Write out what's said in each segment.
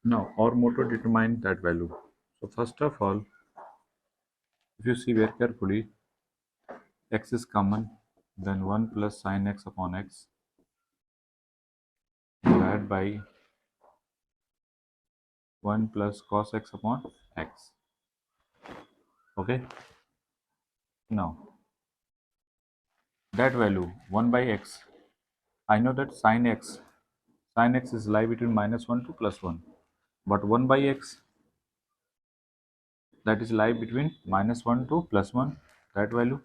Now our motto determine that value. So first of all, if you see very carefully, x is common, then 1 plus sin x upon x divided by 1 plus cos x upon x. Okay. Now that value 1 by x, I know that sin x is lie between -1 to +1, but 1 by x, that is lie between -1 to +1, that value,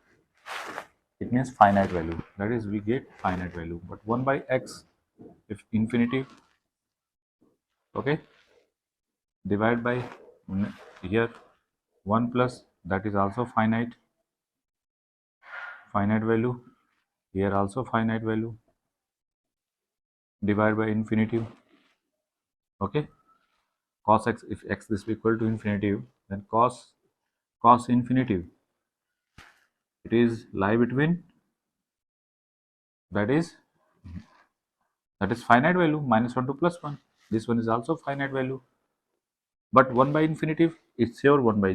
it means finite value, that is we get finite value. But 1 by x, if infinitive, okay, divide by here 1 plus, that is also finite value, here also finite value, divide by infinitive. Okay, cos x, if x is equal to infinitive, then cos infinitive, it is lie between, that is finite value, -1 to +1. This one is also finite value, but 1 by infinitive, it's your 1 by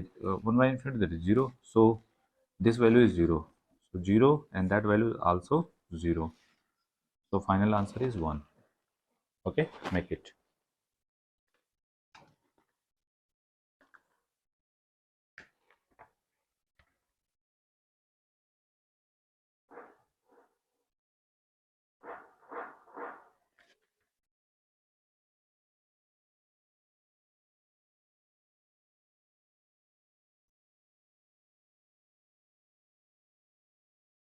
infinity, that is 0. So this value is 0. So 0 and that value is also 0. So final answer is 1. Okay, make it.